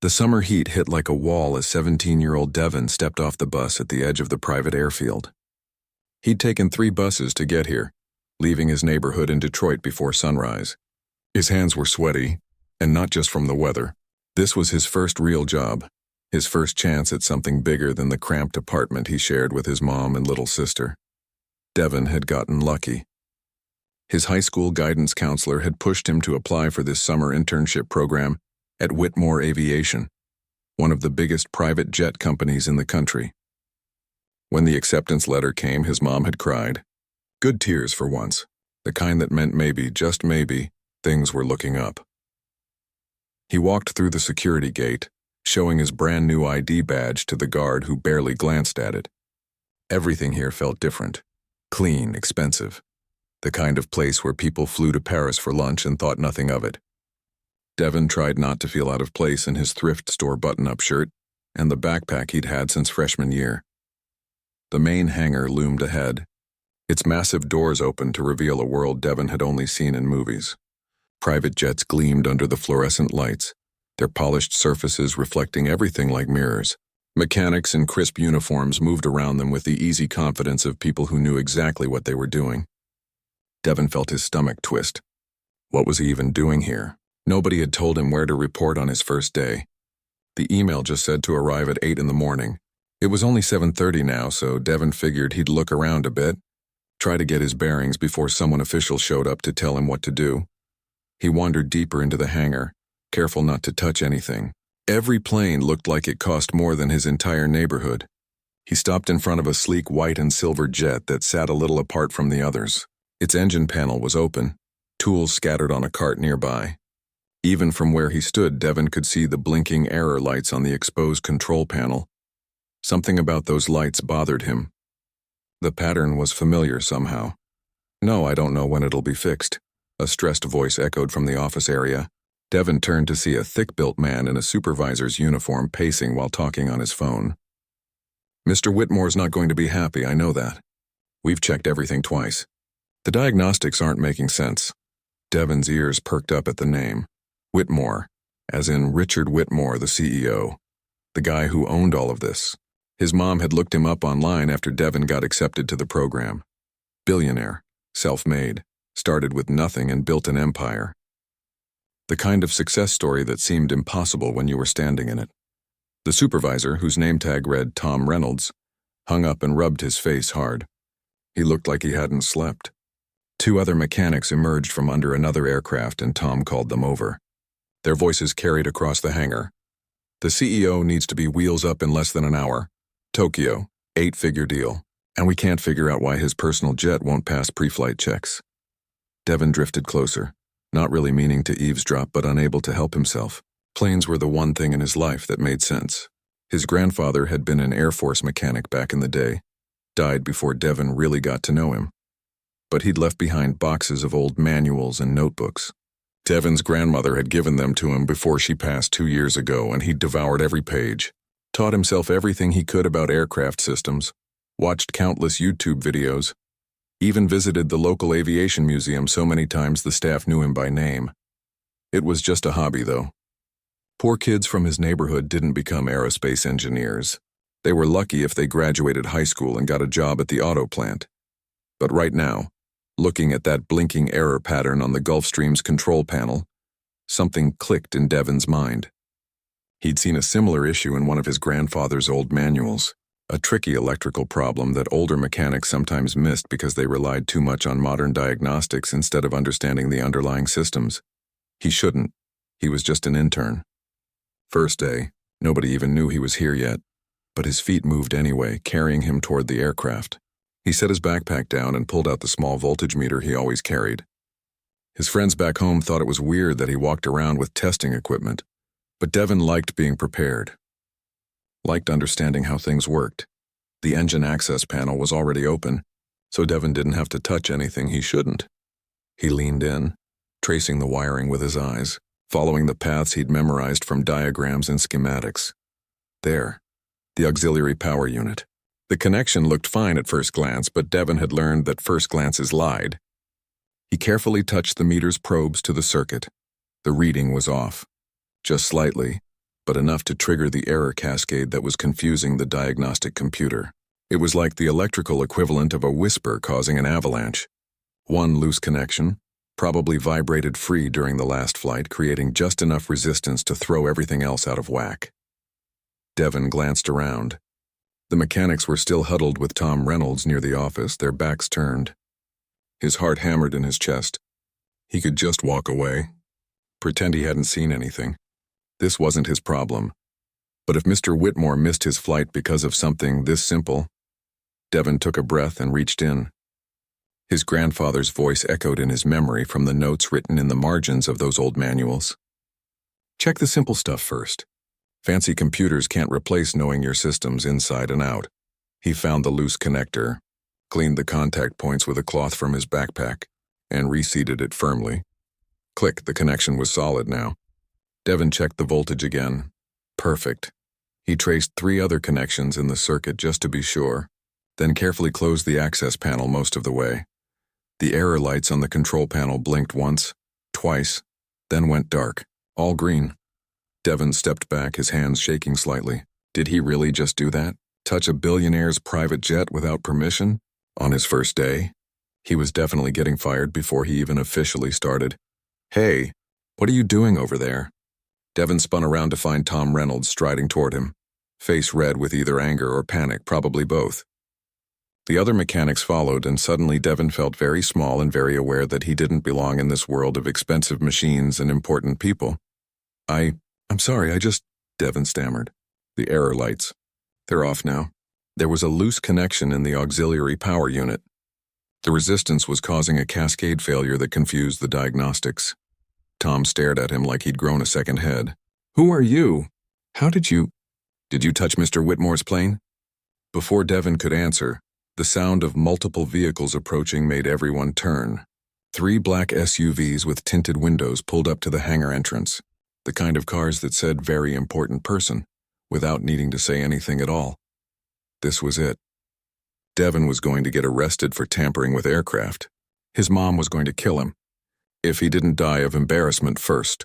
The summer heat hit like a wall as 17-year-old Devin stepped off the bus at the edge of the private airfield. He'd taken 3 buses to get here, leaving his neighborhood in Detroit before sunrise. His hands were sweaty, and not just from the weather. This was his first real job, his first chance at something bigger than the cramped apartment he shared with his mom and little sister. Devin had gotten lucky. His high school guidance counselor had pushed him to apply for this summer internship program at Whitmore Aviation, one of the biggest private jet companies in the country. When the acceptance letter came, his mom had cried. Good tears for once, the kind that meant maybe, just maybe, things were looking up. He walked through the security gate, showing his brand new ID badge to the guard who barely glanced at it. Everything here felt different, clean, expensive, the kind of place where people flew to Paris for lunch and thought nothing of it. Devin tried not to feel out of place in his thrift store button-up shirt and the backpack he'd had since freshman year. The main hangar loomed ahead, its massive doors opened to reveal a world Devin had only seen in movies. Private jets gleamed under the fluorescent lights, their polished surfaces reflecting everything like mirrors. Mechanics in crisp uniforms moved around them with the easy confidence of people who knew exactly what they were doing. Devin felt his stomach twist. What was he even doing here? Nobody had told him where to report on his first day. The email just said to arrive at 8 in the morning. It was only 7:30 now, so Devin figured he'd look around a bit, try to get his bearings before someone official showed up to tell him what to do. He wandered deeper into the hangar, careful not to touch anything. Every plane looked like it cost more than his entire neighborhood. He stopped in front of a sleek white and silver jet that sat a little apart from the others. Its engine panel was open, tools scattered on a cart nearby. Even from where he stood, Devin could see the blinking error lights on the exposed control panel. Something about those lights bothered him. The pattern was familiar somehow. No, I don't know when it'll be fixed, a stressed voice echoed from the office area. Devin turned to see a thick-built man in a supervisor's uniform pacing while talking on his phone. Mr. Whitmore's not going to be happy, I know that. We've checked everything twice. The diagnostics aren't making sense. Devin's ears perked up at the name. Whitmore, as in Richard Whitmore, the CEO, the guy who owned all of this. His mom had looked him up online after Devin got accepted to the program. Billionaire, self-made, started with nothing and built an empire. The kind of success story that seemed impossible when you were standing in it. The supervisor, whose name tag read Tom Reynolds, hung up and rubbed his face hard. He looked like he hadn't slept. 2 other mechanics emerged from under another aircraft and Tom called them over. Their voices carried across the hangar. The CEO needs to be wheels up in less than an hour. Tokyo, 8-figure deal. And we can't figure out why his personal jet won't pass pre-flight checks. Devin drifted closer, not really meaning to eavesdrop but unable to help himself. Planes were the one thing in his life that made sense. His grandfather had been an Air Force mechanic back in the day, died before Devin really got to know him. But he'd left behind boxes of old manuals and notebooks. Devin's grandmother had given them to him before she passed 2 years ago, and he'd devoured every page, taught himself everything he could about aircraft systems, watched countless YouTube videos, even visited the local aviation museum so many times the staff knew him by name. It was just a hobby, though. Poor kids from his neighborhood didn't become aerospace engineers. They were lucky if they graduated high school and got a job at the auto plant. But right now, looking at that blinking error pattern on the Gulfstream's control panel, something clicked in Devin's mind. He'd seen a similar issue in one of his grandfather's old manuals, a tricky electrical problem that older mechanics sometimes missed because they relied too much on modern diagnostics instead of understanding the underlying systems. He shouldn't. He was just an intern. First day, nobody even knew he was here yet, but his feet moved anyway, carrying him toward the aircraft. He set his backpack down and pulled out the small voltage meter he always carried. His friends back home thought it was weird that he walked around with testing equipment, but Devin liked being prepared. Liked understanding how things worked. The engine access panel was already open, so Devin didn't have to touch anything he shouldn't. He leaned in, tracing the wiring with his eyes, following the paths he'd memorized from diagrams and schematics. There, the auxiliary power unit. The connection looked fine at first glance, but Devin had learned that first glances lied. He carefully touched the meter's probes to the circuit. The reading was off. Just slightly, but enough to trigger the error cascade that was confusing the diagnostic computer. It was like the electrical equivalent of a whisper causing an avalanche. One loose connection, probably vibrated free during the last flight, creating just enough resistance to throw everything else out of whack. Devon glanced around. The mechanics were still huddled with Tom Reynolds near the office, their backs turned. His heart hammered in his chest. He could just walk away, pretend he hadn't seen anything. This wasn't his problem. But if Mr. Whitmore missed his flight because of something this simple, Devon took a breath and reached in. His grandfather's voice echoed in his memory from the notes written in the margins of those old manuals. Check the simple stuff first. Fancy computers can't replace knowing your systems inside and out. He found the loose connector, cleaned the contact points with a cloth from his backpack, and reseated it firmly. Click, the connection was solid now. Devon checked the voltage again. Perfect. He traced 3 other connections in the circuit just to be sure, then carefully closed the access panel most of the way. The error lights on the control panel blinked once, twice, then went dark, all green. Devon stepped back, his hands shaking slightly. Did he really just do that? Touch a billionaire's private jet without permission? On his first day? He was definitely getting fired before he even officially started. Hey, what are you doing over there? Devon spun around to find Tom Reynolds striding toward him, face red with either anger or panic, probably both. The other mechanics followed, and suddenly Devon felt very small and very aware that he didn't belong in this world of expensive machines and important people. I'm sorry, Devon stammered. The error lights. They're off now. There was a loose connection in the auxiliary power unit. The resistance was causing a cascade failure that confused the diagnostics. Tom stared at him like he'd grown a second head. Who are you? How did you touch Mr. Whitmore's plane? Before Devon could answer, the sound of multiple vehicles approaching made everyone turn. 3 black SUVs with tinted windows pulled up to the hangar entrance. The kind of cars that said very important person, without needing to say anything at all. This was it. Devon was going to get arrested for tampering with aircraft. His mom was going to kill him. If he didn't die of embarrassment first.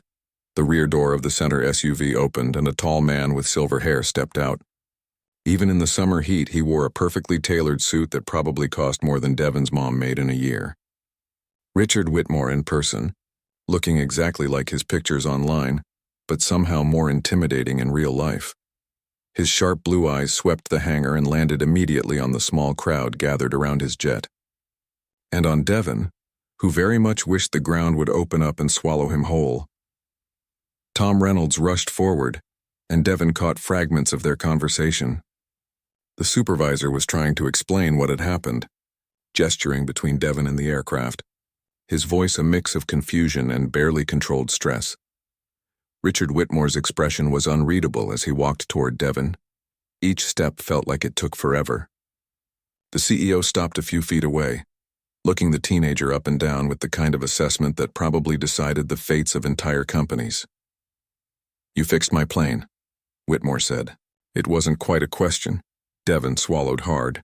The rear door of the center SUV opened and a tall man with silver hair stepped out. Even in the summer heat, he wore a perfectly tailored suit that probably cost more than Devon's mom made in a year. Richard Whitmore in person, looking exactly like his pictures online, but somehow more intimidating in real life. His sharp blue eyes swept the hangar and landed immediately on the small crowd gathered around his jet. And on Devon, who very much wished the ground would open up and swallow him whole. Tom Reynolds rushed forward, and Devon caught fragments of their conversation. The supervisor was trying to explain what had happened, gesturing between Devon and the aircraft, his voice a mix of confusion and barely controlled stress. Richard Whitmore's expression was unreadable as he walked toward Devon. Each step felt like it took forever. The CEO stopped a few feet away, looking the teenager up and down with the kind of assessment that probably decided the fates of entire companies. You fixed my plane, Whitmore said. It wasn't quite a question. Devon swallowed hard.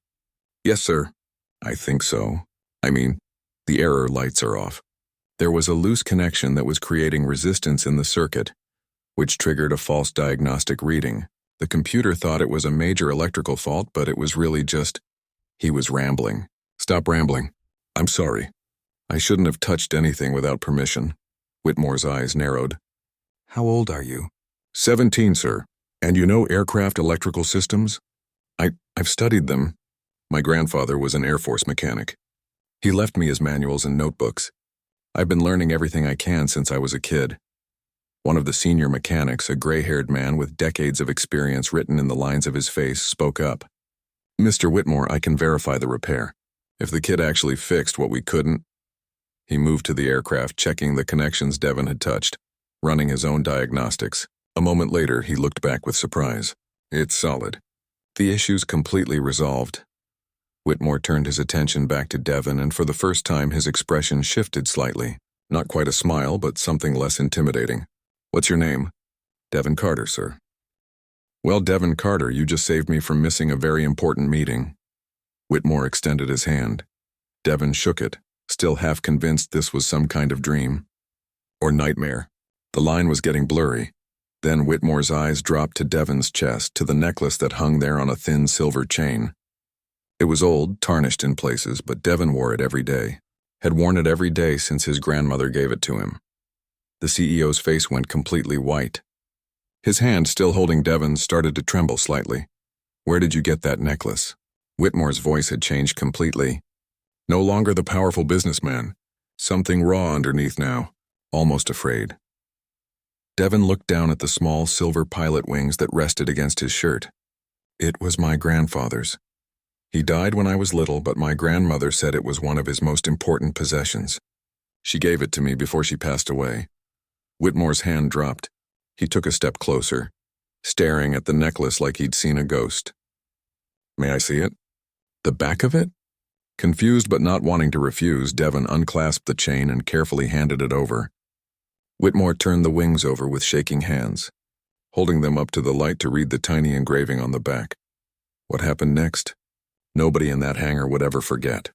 Yes, sir. I think so. The error lights are off. There was a loose connection that was creating resistance in the circuit, which triggered a false diagnostic reading. The computer thought it was a major electrical fault, but it was really just... He was rambling. Stop rambling. I'm sorry. I shouldn't have touched anything without permission. Whitmore's eyes narrowed. How old are you? 17, sir. And you know aircraft electrical systems? I've studied them. My grandfather was an Air Force mechanic. He left me his manuals and notebooks. I've been learning everything I can since I was a kid. One of the senior mechanics, a gray-haired man with decades of experience written in the lines of his face, spoke up. Mr. Whitmore, I can verify the repair. If the kid actually fixed what we couldn't... He moved to the aircraft, checking the connections Devon had touched, running his own diagnostics. A moment later, he looked back with surprise. It's solid. The issue's completely resolved. Whitmore turned his attention back to Devon, and for the first time his expression shifted slightly. Not quite a smile, but something less intimidating. What's your name? Devon Carter, sir. Well, Devon Carter, you just saved me from missing a very important meeting. Whitmore extended his hand. Devon shook it, still half convinced this was some kind of dream. Or nightmare. The line was getting blurry. Then Whitmore's eyes dropped to Devon's chest, to the necklace that hung there on a thin silver chain. It was old, tarnished in places, but Devon wore it every day. Had worn it every day since his grandmother gave it to him. The CEO's face went completely white. His hand, still holding Devon's, started to tremble slightly. "Where did you get that necklace?" Whitmore's voice had changed completely. No longer the powerful businessman. Something raw underneath now, almost afraid. Devon looked down at the small silver pilot wings that rested against his shirt. "It was my grandfather's. He died when I was little, but my grandmother said it was one of his most important possessions. She gave it to me before she passed away." Whitmore's hand dropped. He took a step closer, staring at the necklace like he'd seen a ghost. "May I see it?" "The back of it?" Confused but not wanting to refuse, Devon unclasped the chain and carefully handed it over. Whitmore turned the wings over with shaking hands, holding them up to the light to read the tiny engraving on the back. What happened next? Nobody in that hangar would ever forget.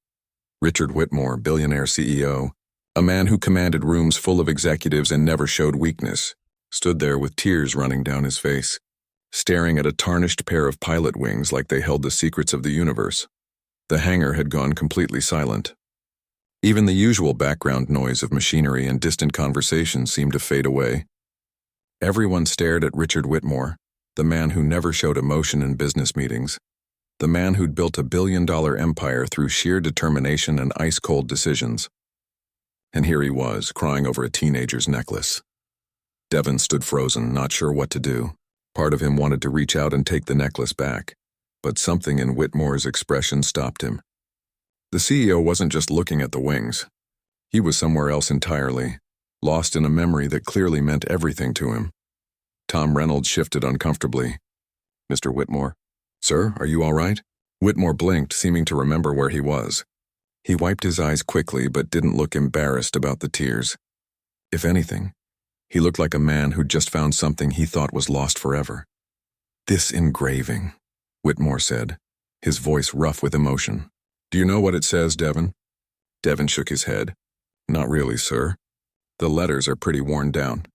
Richard Whitmore, billionaire CEO, a man who commanded rooms full of executives and never showed weakness, stood there with tears running down his face, staring at a tarnished pair of pilot wings like they held the secrets of the universe. The hangar had gone completely silent. Even the usual background noise of machinery and distant conversation seemed to fade away. Everyone stared at Richard Whitmore, the man who never showed emotion in business meetings, the man who'd built a billion-dollar empire through sheer determination and ice-cold decisions. And here he was, crying over a teenager's necklace. Devon stood frozen, not sure what to do. Part of him wanted to reach out and take the necklace back, but something in Whitmore's expression stopped him. The CEO wasn't just looking at the wings. He was somewhere else entirely, lost in a memory that clearly meant everything to him. Tom Reynolds shifted uncomfortably. "Mr. Whitmore?" "Sir, are you all right?" Whitmore blinked, seeming to remember where he was. He wiped his eyes quickly but didn't look embarrassed about the tears. If anything, he looked like a man who'd just found something he thought was lost forever. "This engraving," Whitmore said, his voice rough with emotion. "Do you know what it says, Devon?" Devon shook his head. "Not really, sir. The letters are pretty worn down.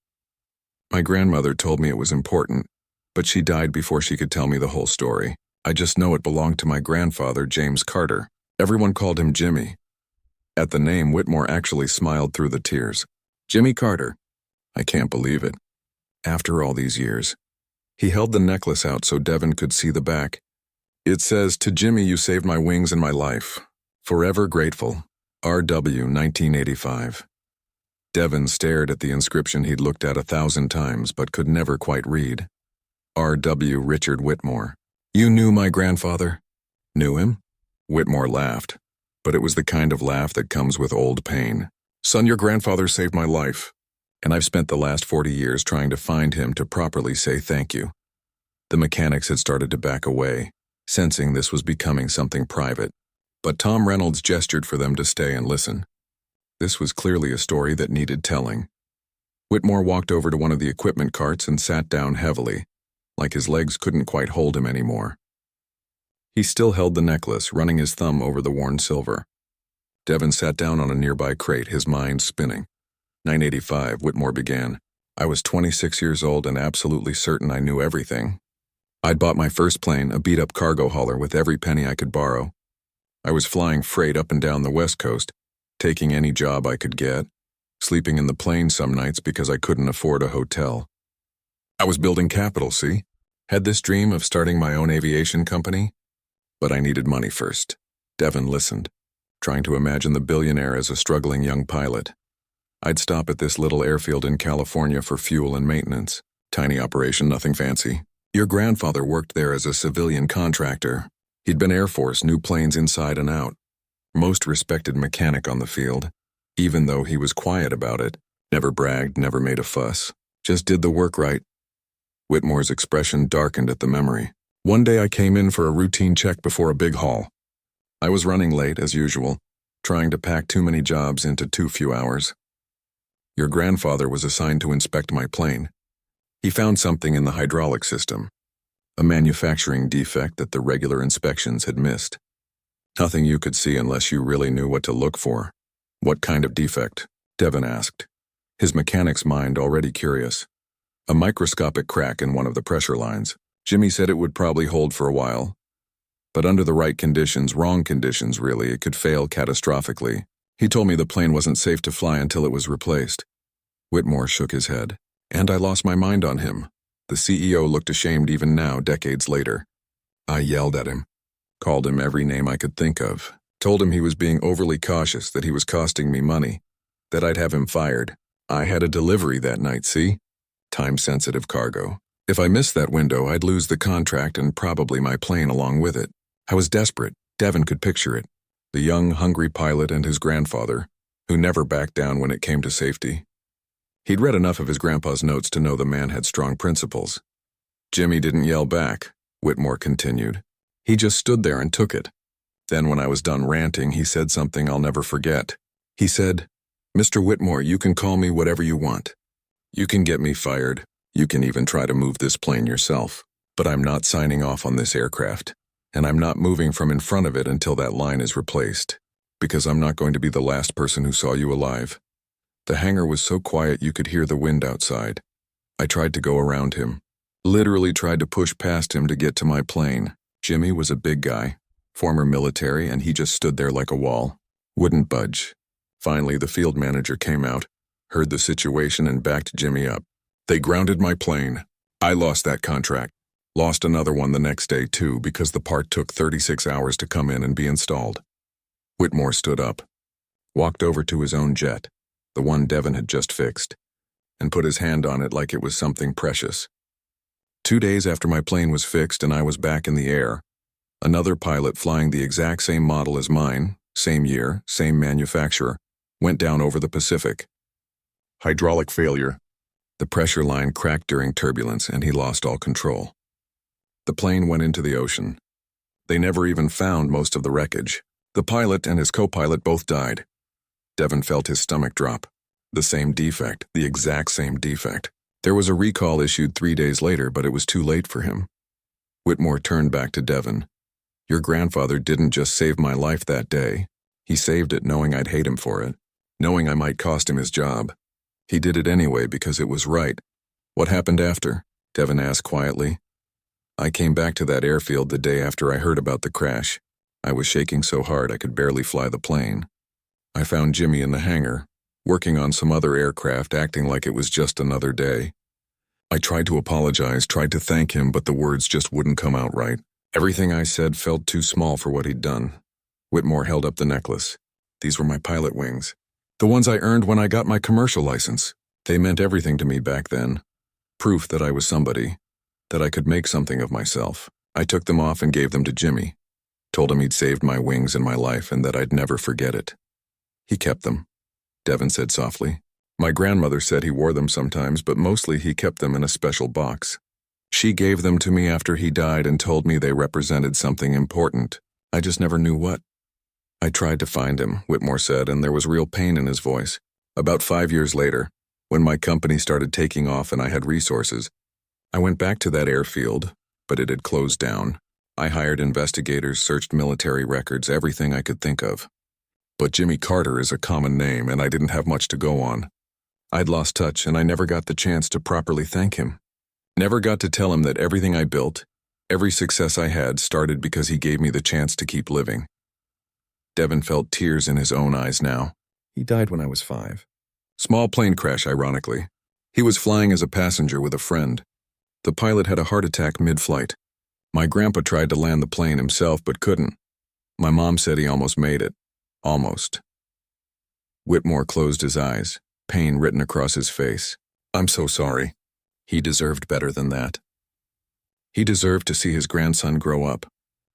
My grandmother told me it was important, but she died before she could tell me the whole story. I just know it belonged to my grandfather, James Carter. Everyone called him Jimmy." At the name, Whitmore actually smiled through the tears. "Jimmy Carter. I can't believe it. After all these years." He held the necklace out so Devon could see the back. "It says, 'To Jimmy you saved my wings and my life. Forever grateful. R.W. 1985. Devon stared at the inscription he'd looked at 1,000 times but could never quite read. R.W. Richard Whitmore. "You knew my grandfather?" "Knew him?" Whitmore laughed, but it was the kind of laugh that comes with old pain. "Son, your grandfather saved my life, and I've spent the last 40 years trying to find him to properly say thank you." The mechanics had started to back away, sensing this was becoming something private, but Tom Reynolds gestured for them to stay and listen. This was clearly a story that needed telling. Whitmore walked over to one of the equipment carts and sat down heavily, like his legs couldn't quite hold him anymore. He still held the necklace, running his thumb over the worn silver. Devon sat down on a nearby crate, his mind spinning. 985, Whitmore began. "I was 26 years old and absolutely certain I knew everything. I'd bought my first plane, a beat-up cargo hauler, with every penny I could borrow. I was flying freight up and down the West Coast, taking any job I could get, sleeping in the plane some nights because I couldn't afford a hotel. I was building capital, see? Had this dream of starting my own aviation company. But I needed money first." Devon listened, trying to imagine the billionaire as a struggling young pilot. "I'd stop at this little airfield in California for fuel and maintenance. Tiny operation, nothing fancy. Your grandfather worked there as a civilian contractor. He'd been Air Force, knew planes inside and out. Most respected mechanic on the field, even though he was quiet about it. Never bragged, never made a fuss. Just did the work right." Whitmore's expression darkened at the memory. "One day I came in for a routine check before a big haul. I was running late, as usual, trying to pack too many jobs into too few hours. Your grandfather was assigned to inspect my plane. He found something in the hydraulic system, a manufacturing defect that the regular inspections had missed. Nothing you could see unless you really knew what to look for." "What kind of defect?" Devon asked, his mechanic's mind already curious. A microscopic crack in one of the pressure lines. Jimmy said it would probably hold for a while, but under the right conditions, wrong conditions really, it could fail catastrophically. He told me the plane wasn't safe to fly until it was replaced. Whitmore shook his head. And I lost my mind on him. The CEO looked ashamed even now, decades later. I yelled at him, called him every name I could think of, told him he was being overly cautious, that he was costing me money, that I'd have him fired. I had a delivery that night, see? Time-sensitive cargo. If I missed that window, I'd lose the contract and probably my plane along with it. I was desperate. Devin could picture it. The young, hungry pilot and his grandfather, who never backed down when it came to safety. He'd read enough of his grandpa's notes to know the man had strong principles. Jimmy didn't yell back, Whitmore continued. He just stood there and took it. Then when I was done ranting, he said something I'll never forget. He said, "Mr. Whitmore, you can call me whatever you want. You can get me fired. You can even try to move this plane yourself. But I'm not signing off on this aircraft. And I'm not moving from in front of it until that line is replaced. Because I'm not going to be the last person who saw you alive." The hangar was so quiet you could hear the wind outside. I tried to go around him. Literally tried to push past him to get to my plane. Jimmy was a big guy, former military, and he just stood there like a wall. Wouldn't budge. Finally, the field manager came out, heard the situation, and backed Jimmy up. They grounded my plane. I lost that contract. Lost another one the next day, too, because the part took 36 hours to come in and be installed. Whitmore stood up, walked over to his own jet, the one Devin had just fixed, and put his hand on it like it was something precious. 2 days after my plane was fixed and I was back in the air, another pilot flying the exact same model as mine, same year, same manufacturer, went down over the Pacific. Hydraulic failure. The pressure line cracked during turbulence and he lost all control. The plane went into the ocean. They never even found most of the wreckage. The pilot and his co-pilot both died. Devin felt his stomach drop. The same defect, the exact same defect. There was a recall issued 3 days later, but it was too late for him. Whitmore turned back to Devin. Your grandfather didn't just save my life that day. He saved it knowing I'd hate him for it, knowing I might cost him his job. He did it anyway because it was right. What happened after? Devin asked quietly. I came back to that airfield the day after I heard about the crash. I was shaking so hard I could barely fly the plane. I found Jimmy in the hangar, working on some other aircraft, acting like it was just another day. I tried to apologize, tried to thank him, but the words just wouldn't come out right. Everything I said felt too small for what he'd done. Whitmore held up the necklace. These were my pilot wings. The ones I earned when I got my commercial license. They meant everything to me back then. Proof that I was somebody, that I could make something of myself. I took them off and gave them to Jimmy. Told him he'd saved my wings and my life and that I'd never forget it. He kept them, Devin said softly. My grandmother said he wore them sometimes, but mostly he kept them in a special box. She gave them to me after he died and told me they represented something important. I just never knew what. I tried to find him, Whitmore said, and there was real pain in his voice. About 5 years later, when my company started taking off and I had resources, I went back to that airfield, but it had closed down. I hired investigators, searched military records, everything I could think of. But Jimmy Carter is a common name, and I didn't have much to go on. I'd lost touch, and I never got the chance to properly thank him. Never got to tell him that everything I built, every success I had, started because he gave me the chance to keep living. Devin felt tears in his own eyes now. He died when I was 5. Small plane crash, ironically. He was flying as a passenger with a friend. The pilot had a heart attack mid-flight. My grandpa tried to land the plane himself, but couldn't. My mom said he almost made it. Almost. Whitmore closed his eyes, pain written across his face. I'm so sorry. He deserved better than that. He deserved to see his grandson grow up,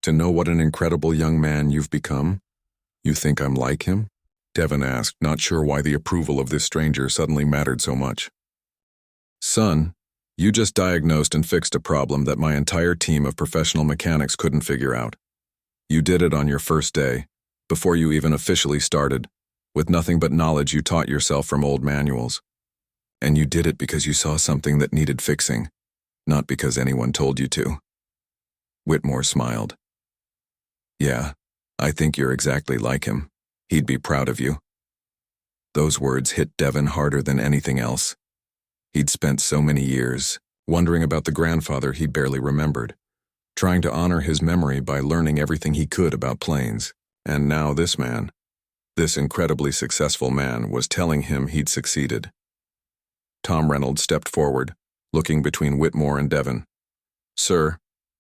to know what an incredible young man you've become. You think I'm like him? Devin asked, not sure why the approval of this stranger suddenly mattered so much. Son, you just diagnosed and fixed a problem that my entire team of professional mechanics couldn't figure out. You did it on your first day, before you even officially started, with nothing but knowledge you taught yourself from old manuals. And you did it because you saw something that needed fixing, not because anyone told you to. Whitmore smiled. Yeah, I think you're exactly like him. He'd be proud of you. Those words hit Devin harder than anything else. He'd spent so many years wondering about the grandfather he barely remembered, trying to honor his memory by learning everything he could about planes. And now this man, this incredibly successful man, was telling him he'd succeeded. Tom Reynolds stepped forward, looking between Whitmore and Devon. "Sir,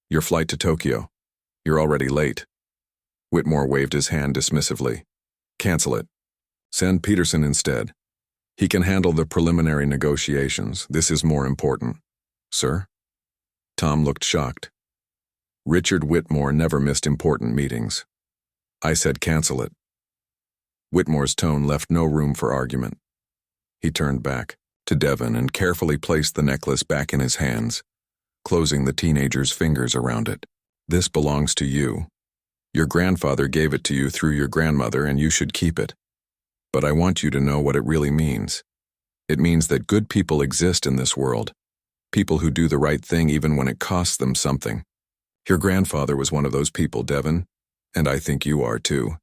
your flight to Tokyo. You're already late." Whitmore waved his hand dismissively. "Cancel it. Send Peterson instead. He can handle the preliminary negotiations. This is more important." "Sir?" Tom looked shocked. Richard Whitmore never missed important meetings. "I said cancel it." Whitmore's tone left no room for argument. He turned back to Devon and carefully placed the necklace back in his hands, closing the teenager's fingers around it. "This belongs to you. Your grandfather gave it to you through your grandmother, and you should keep it. But I want you to know what it really means. It means that good people exist in this world, people who do the right thing even when it costs them something. Your grandfather was one of those people, Devon, and I think you are too."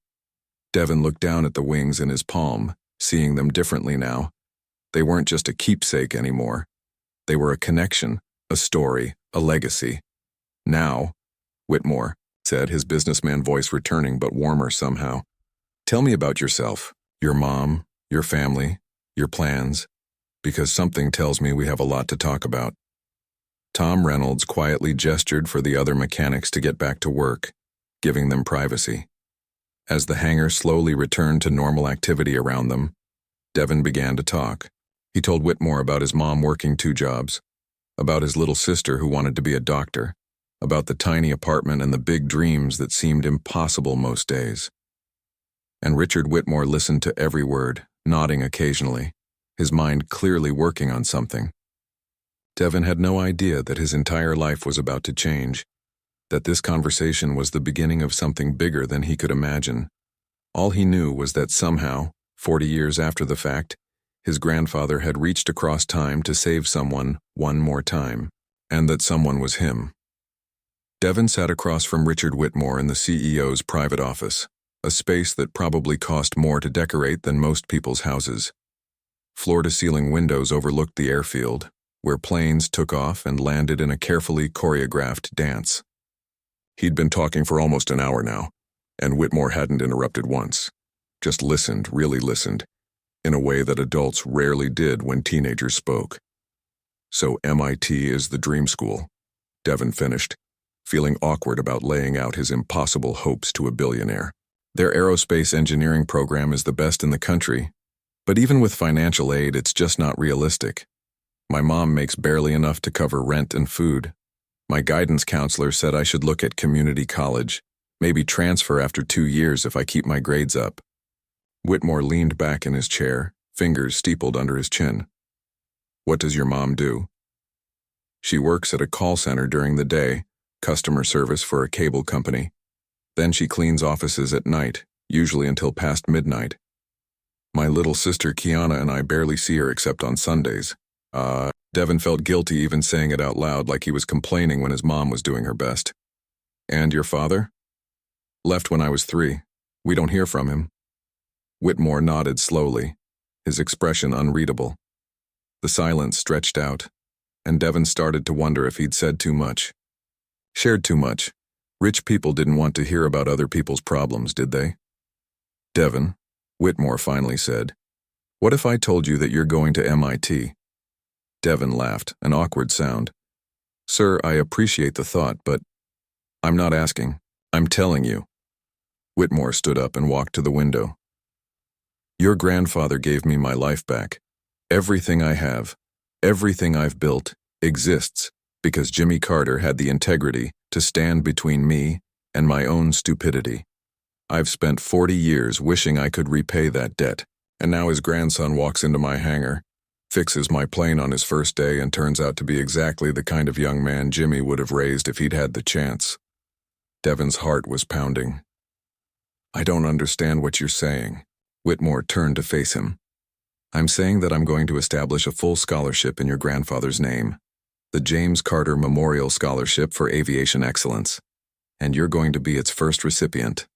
Devon looked down at the wings in his palm, seeing them differently now. They weren't just a keepsake anymore. They were a connection, a story, a legacy. "Now," Whitmore said, his businessman voice returning but warmer somehow, "tell me about yourself, your mom, your family, your plans, because something tells me we have a lot to talk about." Tom Reynolds quietly gestured for the other mechanics to get back to work, giving them privacy. As the hangar slowly returned to normal activity around them, Devon began to talk. He told Whitmore about his mom working 2 jobs, about his little sister who wanted to be a doctor, about the tiny apartment and the big dreams that seemed impossible most days. And Richard Whitmore listened to every word, nodding occasionally, his mind clearly working on something. Devon had no idea that his entire life was about to change, that this conversation was the beginning of something bigger than he could imagine. All he knew was that somehow, 40 years after the fact, his grandfather had reached across time to save someone one more time, and that someone was him. Devon sat across from Richard Whitmore in the CEO's private office, a space that probably cost more to decorate than most people's houses. Floor-to-ceiling windows overlooked the airfield, where planes took off and landed in a carefully choreographed dance. He'd been talking for almost an hour now, and Whitmore hadn't interrupted once, just listened, really listened, in a way that adults rarely did when teenagers spoke. "So MIT is the dream school," Devon finished, feeling awkward about laying out his impossible hopes to a billionaire. "Their aerospace engineering program is the best in the country, but even with financial aid, it's just not realistic. My mom makes barely enough to cover rent and food. My guidance counselor said I should look at community college, maybe transfer after 2 years if I keep my grades up." Whitmore leaned back in his chair, fingers steepled under his chin. "What does your mom do?" "She works at a call center during the day, customer service for a cable company. Then she cleans offices at night, usually until past midnight. My little sister Kiana and I barely see her except on Sundays." Devon felt guilty even saying it out loud, like he was complaining when his mom was doing her best. "And your father?" "Left when I was 3. We don't hear from him." Whitmore nodded slowly, his expression unreadable. The silence stretched out, and Devon started to wonder if he'd said too much. Shared too much. Rich people didn't want to hear about other people's problems, did they? "Devon," Whitmore finally said, "what if I told you that you're going to MIT?" Devon laughed, an awkward sound. "Sir, I appreciate the thought, but I'm not asking. I'm telling you." Whitmore stood up and walked to the window. "Your grandfather gave me my life back. Everything I have, everything I've built, exists because Jimmy Carter had the integrity to stand between me and my own stupidity. I've spent 40 years wishing I could repay that debt, and now his grandson walks into my hangar, fixes my plane on his first day, and turns out to be exactly the kind of young man Jimmy would have raised if he'd had the chance." Devon's heart was pounding. "I don't understand what you're saying." Whitmore turned to face him. "I'm saying that I'm going to establish a full scholarship in your grandfather's name, the James Carter Memorial Scholarship for Aviation Excellence, and you're going to be its first recipient."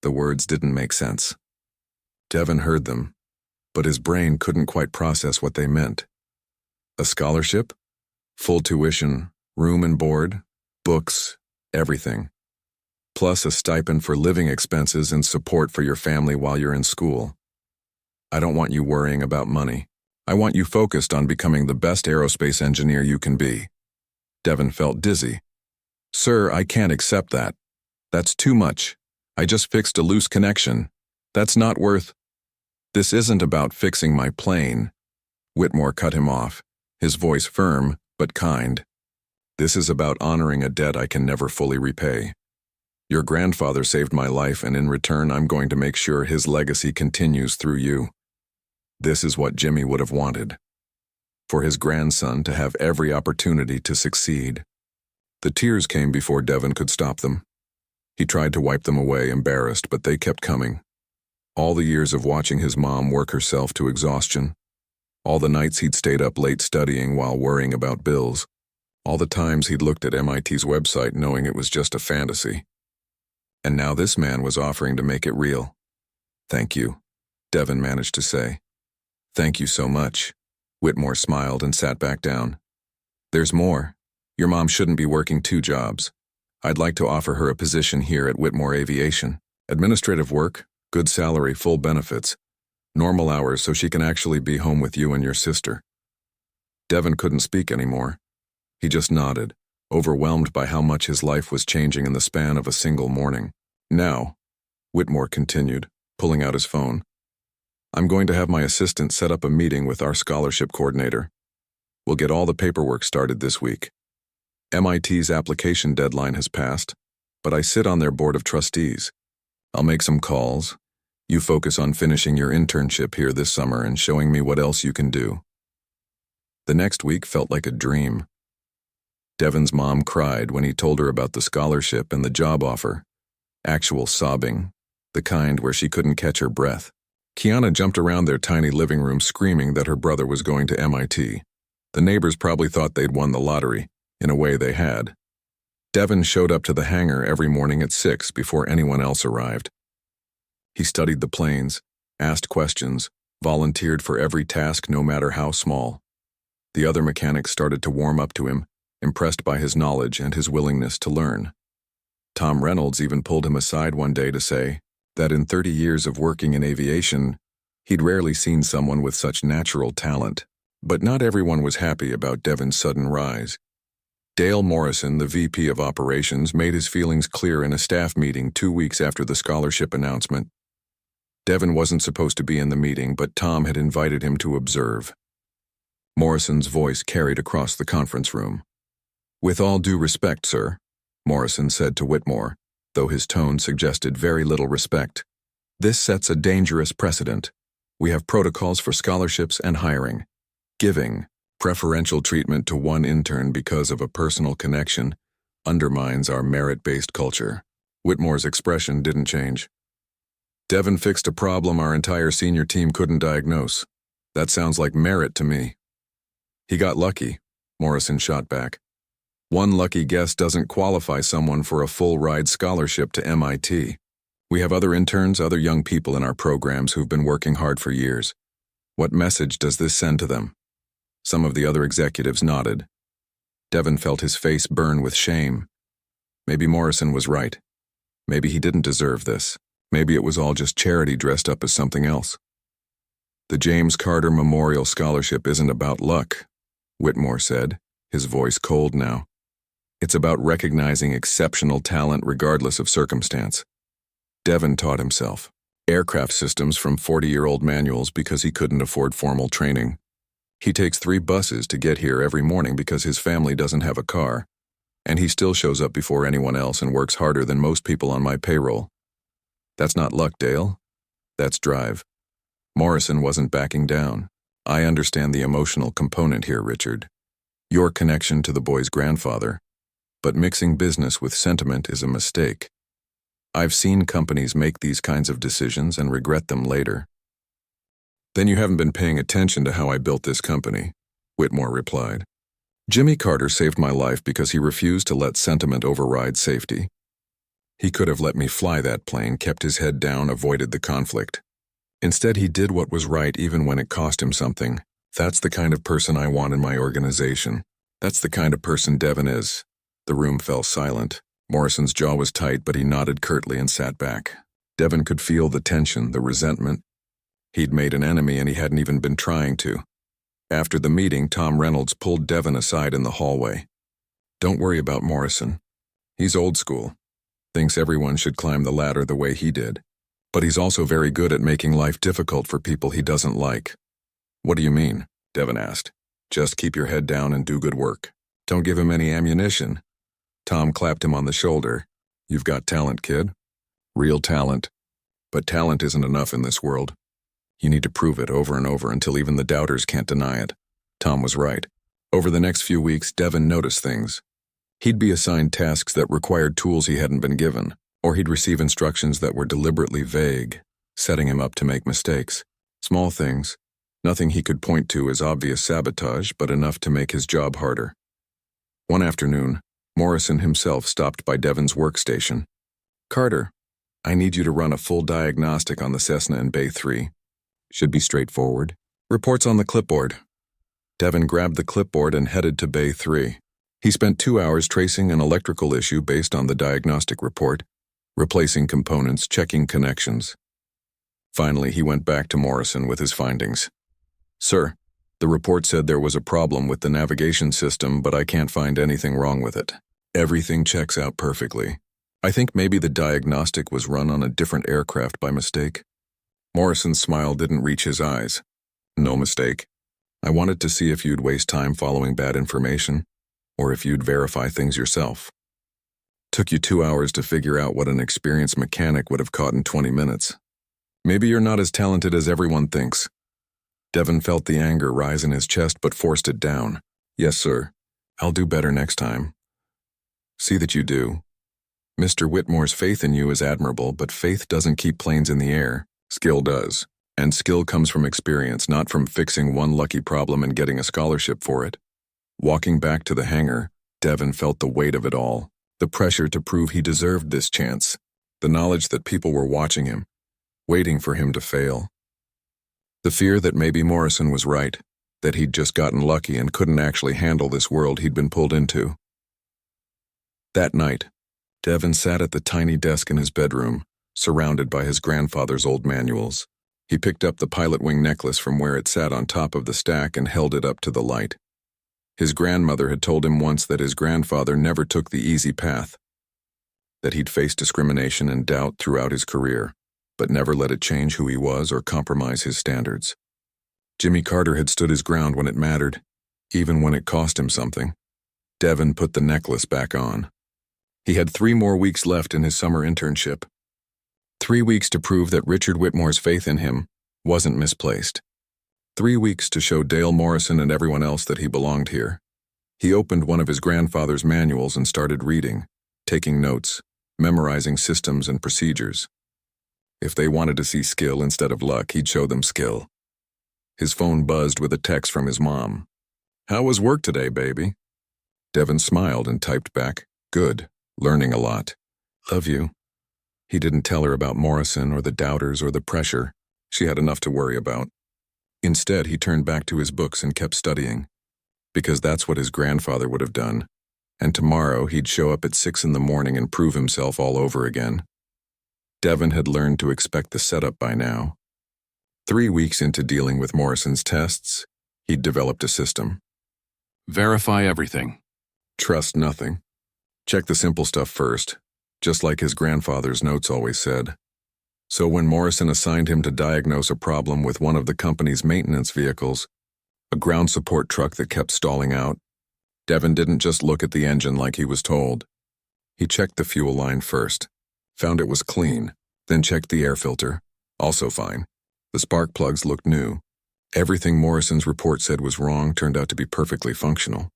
The words didn't make sense. Devon heard them, but his brain couldn't quite process what they meant. A scholarship? Full tuition, room and board, books, everything. Plus a stipend for living expenses and support for your family while you're in school. I don't want you worrying about money. I want you focused on becoming the best aerospace engineer you can be. Devin felt dizzy. Sir, I can't accept that. That's too much. I just fixed a loose connection. That's not worth. This isn't about fixing my plane. Whitmore cut him off, his voice firm but kind. This is about honoring a debt I can never fully repay. Your grandfather saved my life, and in return I'm going to make sure his legacy continues through you. This is what Jimmy would have wanted. For his grandson to have every opportunity to succeed. The tears came before Devin could stop them. He tried to wipe them away, embarrassed, but they kept coming. All the years of watching his mom work herself to exhaustion. All the nights he'd stayed up late studying while worrying about bills. All the times he'd looked at MIT's website knowing it was just a fantasy. And now this man was offering to make it real. Thank you, Devin managed to say. Thank you so much. Whitmore smiled and sat back down. There's more. Your mom shouldn't be working 2 jobs. I'd like to offer her a position here at Whitmore Aviation. Administrative work, good salary, full benefits. Normal hours so she can actually be home with you and your sister. Devin couldn't speak anymore. He just nodded, overwhelmed by how much his life was changing in the span of a single morning. Now, Whitmore continued, pulling out his phone. I'm going to have my assistant set up a meeting with our scholarship coordinator. We'll get all the paperwork started this week. MIT's application deadline has passed, but I sit on their board of trustees. I'll make some calls. You focus on finishing your internship here this summer and showing me what else you can do. The next week felt like a dream. Devin's mom cried when he told her about the scholarship and the job offer. Actual sobbing, the kind where she couldn't catch her breath. Kiana jumped around their tiny living room screaming that her brother was going to MIT. The neighbors probably thought they'd won the lottery. In a way, they had. Devin showed up to the hangar every morning at 6 before anyone else arrived. He studied the planes, asked questions, volunteered for every task no matter how small. The other mechanics started to warm up to him, impressed by his knowledge and his willingness to learn. Tom Reynolds even pulled him aside one day to say that in 30 years of working in aviation, he'd rarely seen someone with such natural talent. But not everyone was happy about Devin's sudden rise. Dale Morrison, the VP of Operations, made his feelings clear in a staff meeting 2 weeks after the scholarship announcement. Devin wasn't supposed to be in the meeting, but Tom had invited him to observe. Morrison's voice carried across the conference room. With all due respect, sir, Morrison said to Whitmore, though his tone suggested very little respect. This sets a dangerous precedent. We have protocols for scholarships and hiring. Giving preferential treatment to one intern because of a personal connection undermines our merit-based culture. Whitmore's expression didn't change. Devin fixed a problem our entire senior team couldn't diagnose. That sounds like merit to me. He got lucky, Morrison shot back. One lucky guess doesn't qualify someone for a full-ride scholarship to MIT. We have other interns, other young people in our programs who've been working hard for years. What message does this send to them? Some of the other executives nodded. Devin felt his face burn with shame. Maybe Morrison was right. Maybe he didn't deserve this. Maybe it was all just charity dressed up as something else. The James Carter Memorial Scholarship isn't about luck, Whitmore said, his voice cold now. It's about recognizing exceptional talent regardless of circumstance. Devin taught himself aircraft systems from 40-year-old manuals because he couldn't afford formal training. He takes 3 buses to get here every morning because his family doesn't have a car, and he still shows up before anyone else and works harder than most people on my payroll. That's not luck, Dale. That's drive. Morrison wasn't backing down. I understand the emotional component here, Richard. Your connection to the boy's grandfather. But mixing business with sentiment is a mistake. I've seen companies make these kinds of decisions and regret them later. Then you haven't been paying attention to how I built this company, Whitmore replied. Jimmy Carter saved my life because he refused to let sentiment override safety. He could have let me fly that plane, kept his head down, avoided the conflict. Instead, he did what was right even when it cost him something, That's the kind of person I want in my organization. That's the kind of person Devon is. The room fell silent. Morrison's jaw was tight, but he nodded curtly and sat back. Devon could feel the tension, the resentment. He'd made an enemy and he hadn't even been trying to. After the meeting, Tom Reynolds pulled Devon aside in the hallway. Don't worry about Morrison. He's old school. Thinks everyone should climb the ladder the way he did. But he's also very good at making life difficult for people he doesn't like. What do you mean? Devon asked. Just keep your head down and do good work. Don't give him any ammunition. Tom clapped him on the shoulder. You've got talent, kid. Real talent. But talent isn't enough in this world. You need to prove it over and over until even the doubters can't deny it. Tom was right. Over the next few weeks, Devon noticed things. He'd be assigned tasks that required tools he hadn't been given, or he'd receive instructions that were deliberately vague, setting him up to make mistakes. Small things, nothing he could point to as obvious sabotage, but enough to make his job harder. One afternoon, Morrison himself stopped by Devon's workstation. Carter, I need you to run a full diagnostic on the Cessna in Bay 3. Should be straightforward. Reports on the clipboard. Devon grabbed the clipboard and headed to Bay 3. He spent 2 hours tracing an electrical issue based on the diagnostic report, replacing components, checking connections. Finally, he went back to Morrison with his findings. Sir, the report said there was a problem with the navigation system, but I can't find anything wrong with it. Everything checks out perfectly. I think maybe the diagnostic was run on a different aircraft by mistake. Morrison's smile didn't reach his eyes. No mistake. I wanted to see if you'd waste time following bad information, or if you'd verify things yourself. Took you 2 hours to figure out what an experienced mechanic would have caught in 20 minutes. Maybe you're not as talented as everyone thinks. Devon felt the anger rise in his chest but forced it down. Yes, sir. I'll do better next time. See that you do. Mr. Whitmore's faith in you is admirable, but faith doesn't keep planes in the air. Skill does. And skill comes from experience, not from fixing one lucky problem and getting a scholarship for it. Walking back to the hangar, Devon felt the weight of it all. The pressure to prove he deserved this chance. The knowledge that people were watching him, waiting for him to fail. The fear that maybe Morrison was right, that he'd just gotten lucky and couldn't actually handle this world he'd been pulled into. That night, Devon sat at the tiny desk in his bedroom, surrounded by his grandfather's old manuals. He picked up the pilot wing necklace from where it sat on top of the stack and held it up to the light. His grandmother had told him once that his grandfather never took the easy path, that he'd faced discrimination and doubt throughout his career, but never let it change who he was or compromise his standards. Jimmy Carter had stood his ground when it mattered, even when it cost him something. Devon put the necklace back on. He had 3 more weeks left in his summer internship. 3 weeks to prove that Richard Whitmore's faith in him wasn't misplaced. 3 weeks to show Dale Morrison and everyone else that he belonged here. He opened one of his grandfather's manuals and started reading, taking notes, memorizing systems and procedures. If they wanted to see skill instead of luck, he'd show them skill. His phone buzzed with a text from his mom. How was work today, baby? Devon smiled and typed back, good, learning a lot. Love you. He didn't tell her about Morrison or the doubters or the pressure. She had enough to worry about. Instead, he turned back to his books and kept studying, because that's what his grandfather would have done, and tomorrow he'd show up at 6 in the morning and prove himself all over again. Devon had learned to expect the setup by now. 3 weeks into dealing with Morrison's tests, he'd developed a system. Verify everything. Trust nothing. Check the simple stuff first, just like his grandfather's notes always said. So when Morrison assigned him to diagnose a problem with one of the company's maintenance vehicles, a ground support truck that kept stalling out, Devon didn't just look at the engine like he was told. He checked the fuel line first, found it was clean, then checked the air filter, also fine. The spark plugs looked new. Everything Morrison's report said was wrong turned out to be perfectly functional.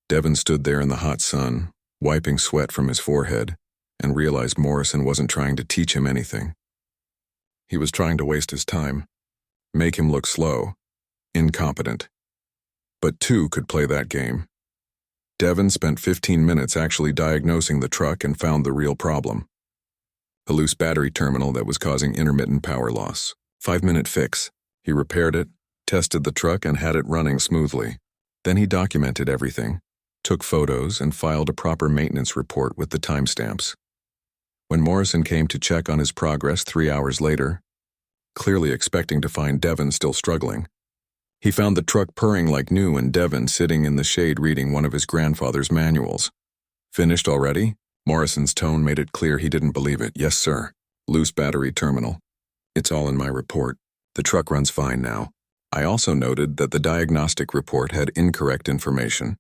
Devon stood there in the hot sun, wiping sweat from his forehead, and realized Morrison wasn't trying to teach him anything. He was trying to waste his time, make him look slow, incompetent. But 2 could play that game. Devon spent 15 minutes actually diagnosing the truck and found the real problem. A loose battery terminal that was causing intermittent power loss. 5-minute fix. He repaired it, tested the truck and had it running smoothly. Then he documented everything, took photos, and filed a proper maintenance report with the timestamps. When Morrison came to check on his progress 3 hours later, clearly expecting to find Devon still struggling, he found the truck purring like new and Devon sitting in the shade reading one of his grandfather's manuals. "Finished already?" Morrison's tone made it clear he didn't believe it. "Yes, sir. Loose battery terminal. It's all in my report. The truck runs fine now. I also noted that the diagnostic report had incorrect information,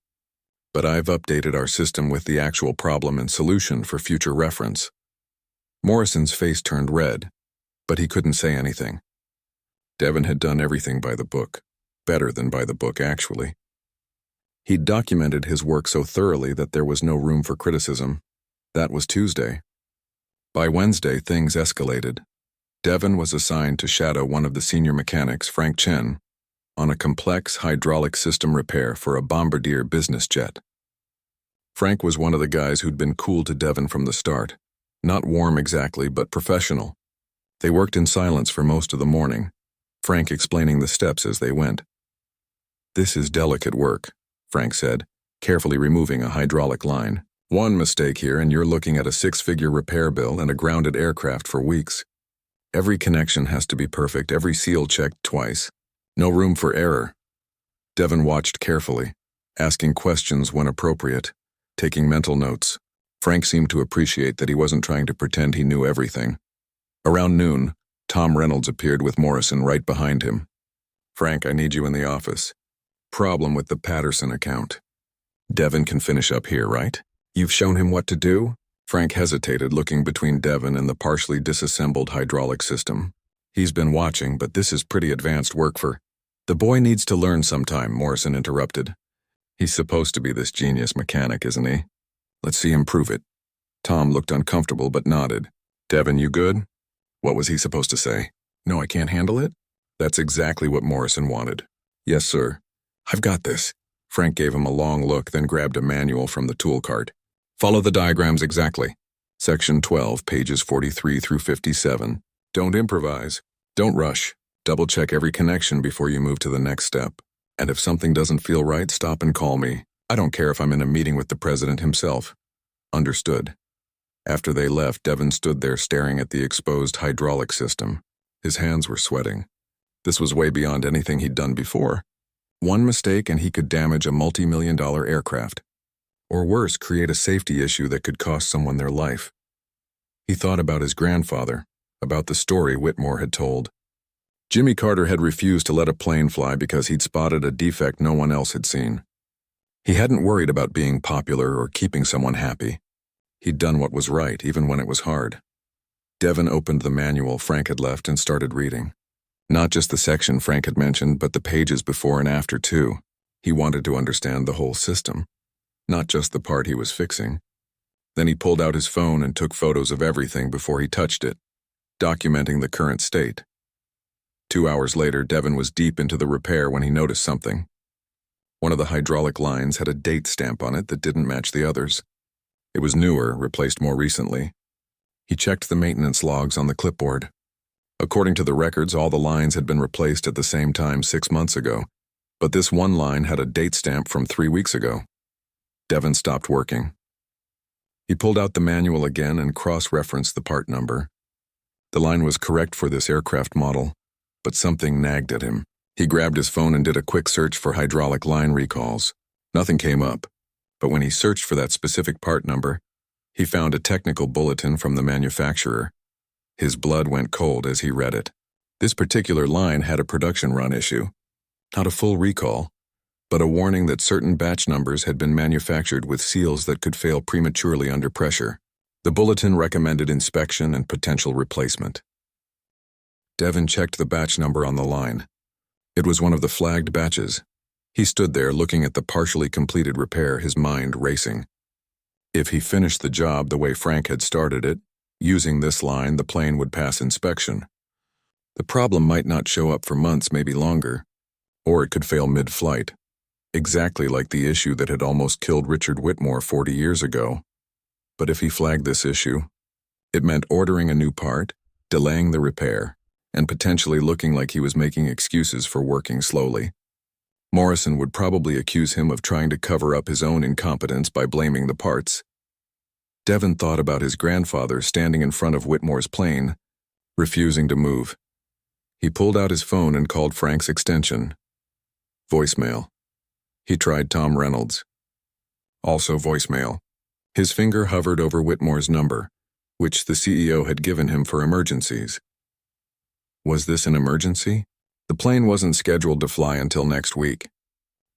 but I've updated our system with the actual problem and solution for future reference." Morrison's face turned red, but he couldn't say anything. Devon had done everything by the book. Better than by the book, actually. He'd documented his work so thoroughly that there was no room for criticism. That was Tuesday. By Wednesday, things escalated. Devon was assigned to shadow one of the senior mechanics, Frank Chen, on a complex hydraulic system repair for a Bombardier business jet. Frank was one of the guys who'd been cool to Devon from the start. Not warm exactly, but professional. They worked in silence for most of the morning, Frank explaining the steps as they went. "This is delicate work," Frank said, carefully removing a hydraulic line. "One mistake here and you're looking at a 6-figure repair bill and a grounded aircraft for weeks. Every connection has to be perfect, every seal checked twice. No room for error." Devon watched carefully, asking questions when appropriate, taking mental notes. Frank seemed to appreciate that he wasn't trying to pretend he knew everything. Around noon, Tom Reynolds appeared with Morrison right behind him. "Frank, I need you in the office. Problem with the Patterson account. Devon can finish up here, right? You've shown him what to do?" Frank hesitated, looking between Devon and the partially disassembled hydraulic system. "He's been watching, but this is pretty advanced work for—" "The boy needs to learn sometime," Morrison interrupted. "He's supposed to be this genius mechanic, isn't he? Let's see him prove it." Tom looked uncomfortable but nodded. "Devon, you good?" What was he supposed to say? "No, I can't handle it?" That's exactly what Morrison wanted. "Yes, sir. I've got this." Frank gave him a long look, then grabbed a manual from the tool cart. "Follow the diagrams exactly. Section 12, pages 43 through 57. Don't improvise. Don't rush. Double-check every connection before you move to the next step. And if something doesn't feel right, stop and call me. I don't care if I'm in a meeting with the president himself." "Understood." After they left, Devon stood there staring at the exposed hydraulic system. His hands were sweating. This was way beyond anything he'd done before. One mistake and he could damage a multi-million-dollar aircraft. Or worse, create a safety issue that could cost someone their life. He thought about his grandfather, about the story Whitmore had told. Jimmy Carter had refused to let a plane fly because he'd spotted a defect no one else had seen. He hadn't worried about being popular or keeping someone happy. He'd done what was right, even when it was hard. Devon opened the manual Frank had left and started reading. Not just the section Frank had mentioned, but the pages before and after, too. He wanted to understand the whole system, not just the part he was fixing. Then he pulled out his phone and took photos of everything before he touched it, documenting the current state. 2 hours later, Devon was deep into the repair when he noticed something. One of the hydraulic lines had a date stamp on it that didn't match the others. It was newer, replaced more recently. He checked the maintenance logs on the clipboard. According to the records, all the lines had been replaced at the same time 6 months ago, but this one line had a date stamp from 3 weeks ago. Devon stopped working. He pulled out the manual again and cross-referenced the part number. The line was correct for this aircraft model, but something nagged at him. He grabbed his phone and did a quick search for hydraulic line recalls. Nothing came up, but when he searched for that specific part number, he found a technical bulletin from the manufacturer. His blood went cold as he read it. This particular line had a production run issue. Not a full recall, but a warning that certain batch numbers had been manufactured with seals that could fail prematurely under pressure. The bulletin recommended inspection and potential replacement. Devon checked the batch number on the line. It was one of the flagged batches. He stood there looking at the partially completed repair, his mind racing. If he finished the job the way Frank had started it, using this line, the plane would pass inspection. The problem might not show up for months, maybe longer, or it could fail mid-flight, exactly like the issue that had almost killed Richard Whitmore 40 years ago. But if he flagged this issue, it meant ordering a new part, delaying the repair, and potentially looking like he was making excuses for working slowly. Morrison would probably accuse him of trying to cover up his own incompetence by blaming the parts. Devon thought about his grandfather standing in front of Whitmore's plane, refusing to move. He pulled out his phone and called Frank's extension. Voicemail. He tried Tom Reynolds. Also voicemail. His finger hovered over Whitmore's number, which the CEO had given him for emergencies. Was this an emergency? The plane wasn't scheduled to fly until next week.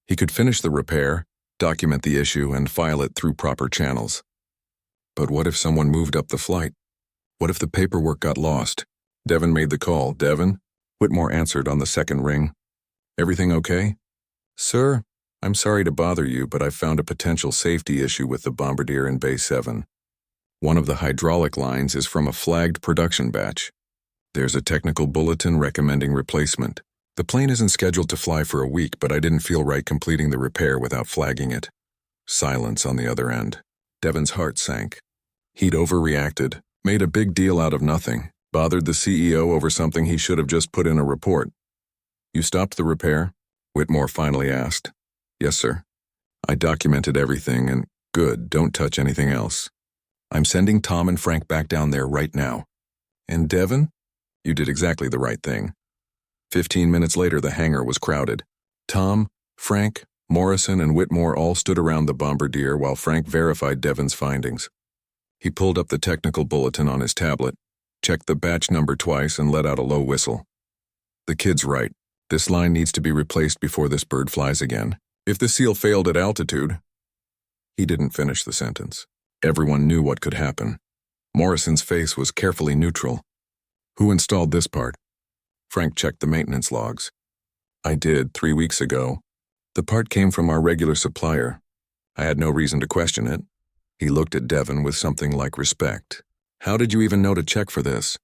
He could finish the repair, document the issue, and file it through proper channels. But what if someone moved up the flight? What if the paperwork got lost? Devon made the call. Devon? Whitmore answered on the second ring. Everything okay? Sir, I'm sorry to bother you, but I've found a potential safety issue with the Bombardier in Bay 7. One of the hydraulic lines is from a flagged production batch. There's a technical bulletin recommending replacement. The plane isn't scheduled to fly for a week, but I didn't feel right completing the repair without flagging it. Silence on the other end. Devon's heart sank. He'd overreacted, made a big deal out of nothing, bothered the CEO over something he should have just put in a report. You stopped the repair? Whitmore finally asked. Yes, sir. I documented everything and, good, don't touch anything else. I'm sending Tom and Frank back down there right now. And Devon? You did exactly the right thing. 15 minutes later, the hangar was crowded. Tom, Frank, Morrison, and Whitmore all stood around the Bombardier while Frank verified Devon's findings. He pulled up the technical bulletin on his tablet, checked the batch number twice, and let out a low whistle. The kid's right. This line needs to be replaced before this bird flies again. If the seal failed at altitude... He didn't finish the sentence. Everyone knew what could happen. Morrison's face was carefully neutral. Who installed this part? Frank checked the maintenance logs. I did, 3 weeks ago. The part came from our regular supplier. I had no reason to question it. He looked at Devon with something like respect. How did you even know to check for this?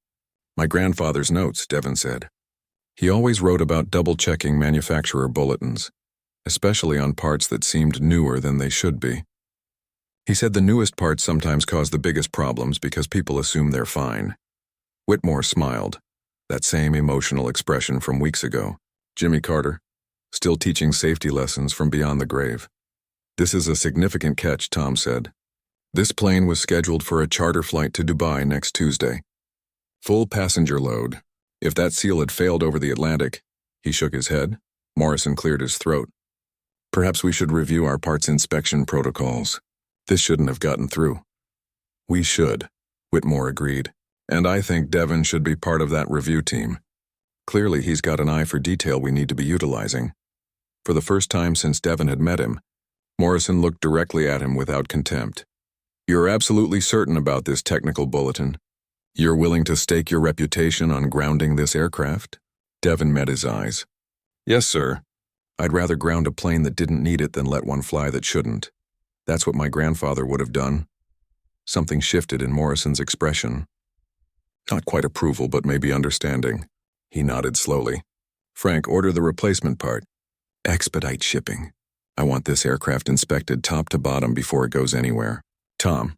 My grandfather's notes, Devon said. He always wrote about double-checking manufacturer bulletins, especially on parts that seemed newer than they should be. He said the newest parts sometimes cause the biggest problems because people assume they're fine. Whitmore smiled, that same emotional expression from weeks ago. Jimmy Carter, still teaching safety lessons from beyond the grave. This is a significant catch, Tom said. This plane was scheduled for a charter flight to Dubai next Tuesday. Full passenger load. If that seal had failed over the Atlantic, he shook his head. Morrison cleared his throat. Perhaps we should review our parts inspection protocols. This shouldn't have gotten through. We should, Whitmore agreed. And I think Devon should be part of that review team. Clearly he's got an eye for detail we need to be utilizing. For the first time since Devon had met him, Morrison looked directly at him without contempt. You're absolutely certain about this technical bulletin? You're willing to stake your reputation on grounding this aircraft? Devon met his eyes. Yes, sir. I'd rather ground a plane that didn't need it than let one fly that shouldn't. That's what my grandfather would have done. Something shifted in Morrison's expression. Not quite approval, but maybe understanding. He nodded slowly. Frank, order the replacement part. Expedite shipping. I want this aircraft inspected top to bottom before it goes anywhere. Tom,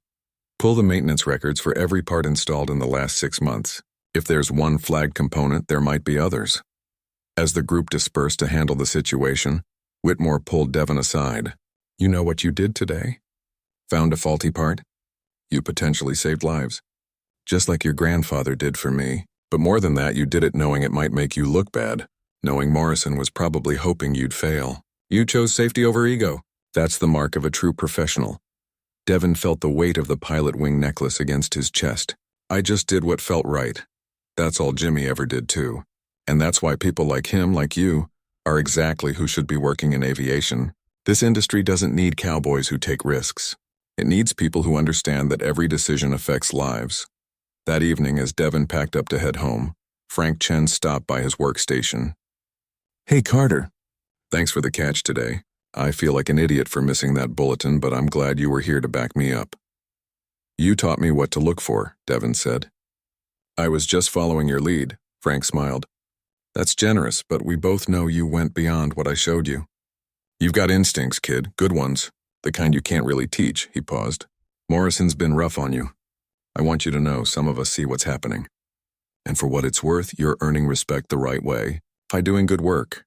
pull the maintenance records for every part installed in the last 6 months. If there's one flagged component, there might be others. As the group dispersed to handle the situation, Whitmore pulled Devon aside. You know what you did today? Found a faulty part? You potentially saved lives. Just like your grandfather did for me. But more than that, you did it knowing it might make you look bad, knowing Morrison was probably hoping you'd fail. You chose safety over ego. That's the mark of a true professional. Devon felt the weight of the pilot wing necklace against his chest. I just did what felt right. That's all Jimmy ever did too. And that's why people like him, like you, are exactly who should be working in aviation. This industry doesn't need cowboys who take risks. It needs people who understand that every decision affects lives. That evening, as Devon packed up to head home, Frank Chen stopped by his workstation. Hey, Carter. Thanks for the catch today. I feel like an idiot for missing that bulletin, but I'm glad you were here to back me up. You taught me what to look for, Devon said. I was just following your lead, Frank smiled. That's generous, but we both know you went beyond what I showed you. You've got instincts, kid, good ones. The kind you can't really teach, he paused. Morrison's been rough on you. I want you to know some of us see what's happening. And for what it's worth, you're earning respect the right way, by doing good work.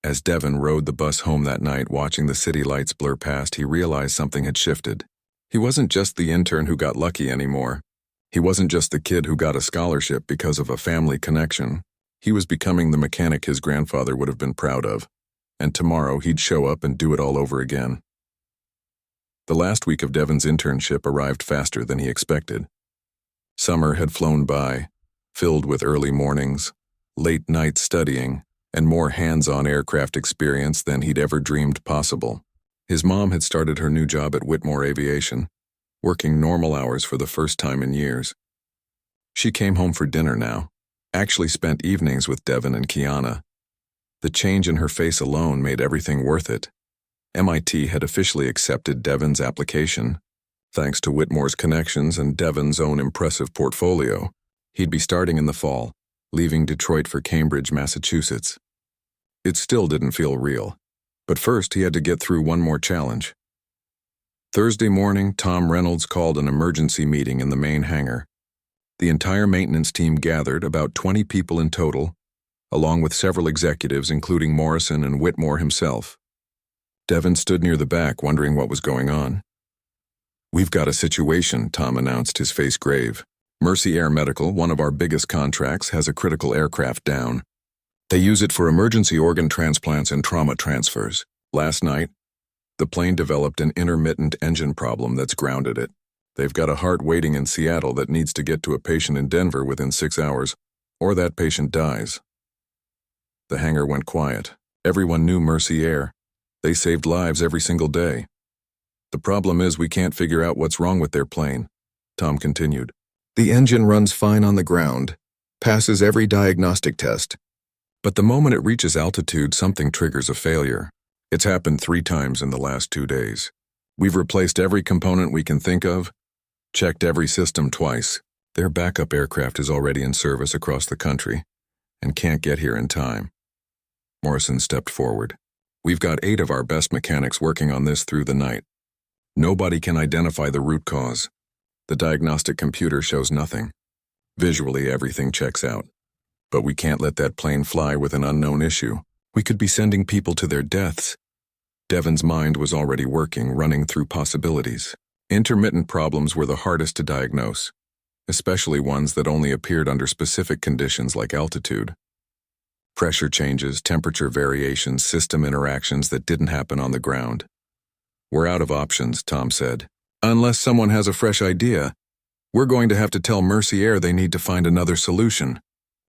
As Devin rode the bus home that night, watching the city lights blur past, he realized something had shifted. He wasn't just the intern who got lucky anymore. He wasn't just the kid who got a scholarship because of a family connection. He was becoming the mechanic his grandfather would have been proud of. And tomorrow he'd show up and do it all over again. The last week of Devin's internship arrived faster than he expected. Summer had flown by, filled with early mornings, late nights studying, and more hands-on aircraft experience than he'd ever dreamed possible. His mom had started her new job at Whitmore Aviation, working normal hours for the first time in years. She came home for dinner now, actually spent evenings with Devin and Kiana. The change in her face alone made everything worth it. MIT had officially accepted Devin's application. Thanks to Whitmore's connections and Devin's own impressive portfolio, he'd be starting in the fall, leaving Detroit for Cambridge, Massachusetts. It still didn't feel real, but first he had to get through one more challenge. Thursday morning, Tom Reynolds called an emergency meeting in the main hangar. The entire maintenance team gathered, about 20 people in total, along with several executives including Morrison and Whitmore himself. Devin stood near the back, wondering what was going on. "We've got a situation," Tom announced, his face grave. "Mercy Air Medical, one of our biggest contracts, has a critical aircraft down. They use it for emergency organ transplants and trauma transfers. Last night, the plane developed an intermittent engine problem that's grounded it. They've got a heart waiting in Seattle that needs to get to a patient in Denver within 6 hours, or that patient dies." The hangar went quiet. Everyone knew Mercy Air. They saved lives every single day. "The problem is we can't figure out what's wrong with their plane," Tom continued. "The engine runs fine on the ground, passes every diagnostic test. But the moment it reaches altitude, something triggers a failure. It's happened 3 times in the last 2 days. We've replaced every component we can think of, checked every system twice. Their backup aircraft is already in service across the country and can't get here in time." Morrison stepped forward. "We've got 8 of our best mechanics working on this through the night. Nobody can identify the root cause. The diagnostic computer shows nothing. Visually, everything checks out. But we can't let that plane fly with an unknown issue. We could be sending people to their deaths." Devin's mind was already working, running through possibilities. Intermittent problems were the hardest to diagnose, especially ones that only appeared under specific conditions like altitude. Pressure changes, temperature variations, system interactions that didn't happen on the ground. "We're out of options," Tom said. "Unless someone has a fresh idea, we're going to have to tell Mercy Air they need to find another solution,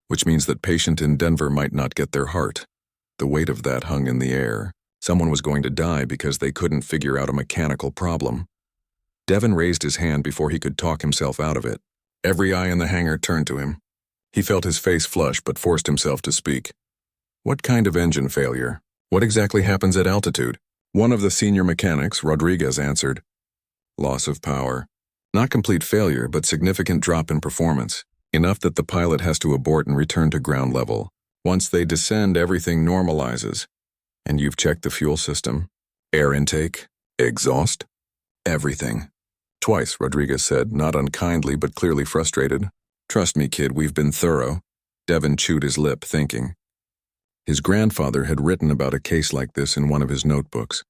which means that patient in Denver might not get their heart." The weight of that hung in the air. Someone was going to die because they couldn't figure out a mechanical problem. Devin raised his hand before he could talk himself out of it. Every eye in the hangar turned to him. He felt his face flush but forced himself to speak. "What kind of engine failure? What exactly happens at altitude?" One of the senior mechanics, Rodriguez, answered. "Loss of power. Not complete failure, but significant drop in performance. Enough that the pilot has to abort and return to ground level. Once they descend, everything normalizes. And you've checked the fuel system? Air intake? Exhaust? Everything." "Twice," Rodriguez said, not unkindly but clearly frustrated. "Trust me, kid, we've been thorough." Devin chewed his lip, thinking. His grandfather had written about a case like this in one of his notebooks.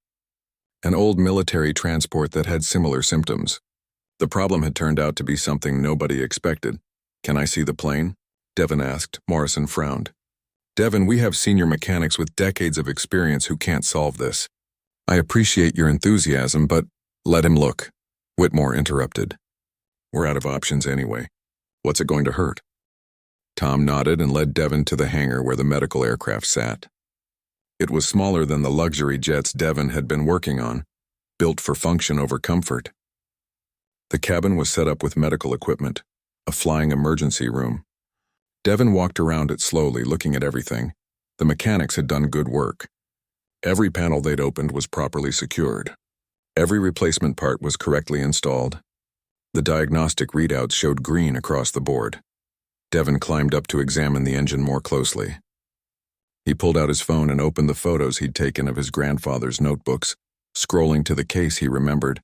An old military transport that had similar symptoms. The problem had turned out to be something nobody expected. "Can I see the plane?" Devin asked. Morrison frowned. "Devin, we have senior mechanics with decades of experience who can't solve this. I appreciate your enthusiasm, but..." "Let him look," Whitmore interrupted. "We're out of options anyway. What's it going to hurt?" Tom nodded and led Devin to the hangar where the medical aircraft sat. It was smaller than the luxury jets Devin had been working on, built for function over comfort. The cabin was set up with medical equipment, a flying emergency room. Devin walked around it slowly, looking at everything. The mechanics had done good work. Every panel they'd opened was properly secured. Every replacement part was correctly installed. The diagnostic readouts showed green across the board. Devin climbed up to examine the engine more closely. He pulled out his phone and opened the photos he'd taken of his grandfather's notebooks, scrolling to the case he remembered.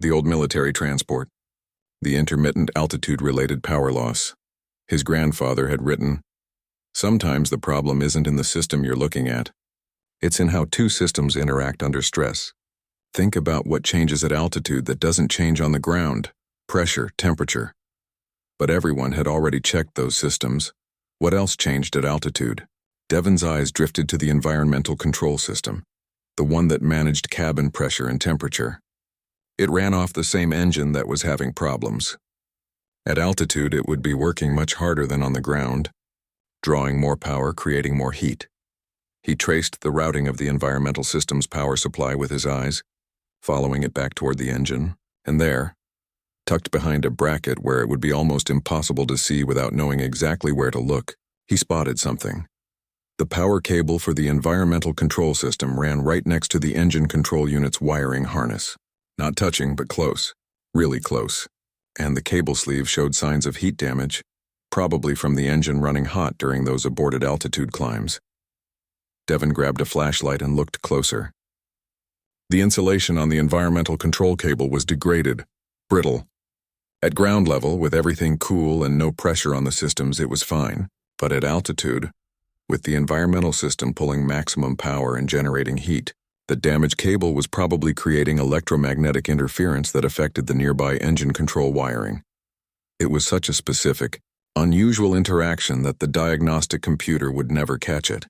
The old military transport. The intermittent altitude-related power loss. His grandfather had written, "Sometimes the problem isn't in the system you're looking at. It's in how two systems interact under stress. Think about what changes at altitude that doesn't change on the ground: pressure, temperature." But everyone had already checked those systems. What else changed at altitude? Devon's eyes drifted to the environmental control system, the one that managed cabin pressure and temperature. It ran off the same engine that was having problems. At altitude, it would be working much harder than on the ground, drawing more power, creating more heat. He traced the routing of the environmental system's power supply with his eyes, following it back toward the engine, and there, tucked behind a bracket where it would be almost impossible to see without knowing exactly where to look, he spotted something. The power cable for the environmental control system ran right next to the engine control unit's wiring harness. Not touching, but close. Really close. And the cable sleeve showed signs of heat damage, probably from the engine running hot during those aborted altitude climbs. Devon grabbed a flashlight and looked closer. The insulation on the environmental control cable was degraded, brittle. At ground level, with everything cool and no pressure on the systems, it was fine. But at altitude, with the environmental system pulling maximum power and generating heat, the damaged cable was probably creating electromagnetic interference that affected the nearby engine control wiring. It was such a specific, unusual interaction that the diagnostic computer would never catch it.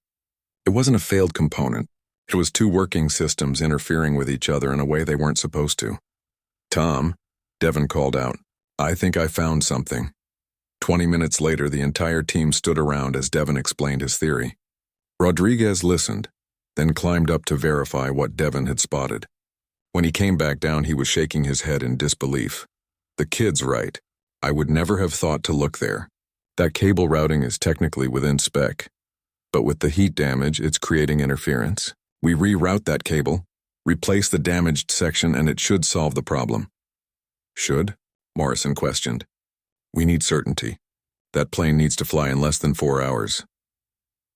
It wasn't a failed component. It was two working systems interfering with each other in a way they weren't supposed to. "Tom," Devon called out, "I think I found something." 20 minutes later, the entire team stood around as Devon explained his theory. Rodriguez listened, then climbed up to verify what Devon had spotted. When he came back down, he was shaking his head in disbelief. "The kid's right. I would never have thought to look there. That cable routing is technically within spec. But with the heat damage, it's creating interference. We reroute that cable, replace the damaged section, and it should solve the problem." "Should?" Morrison questioned. "We need certainty. That plane needs to fly in less than 4 hours."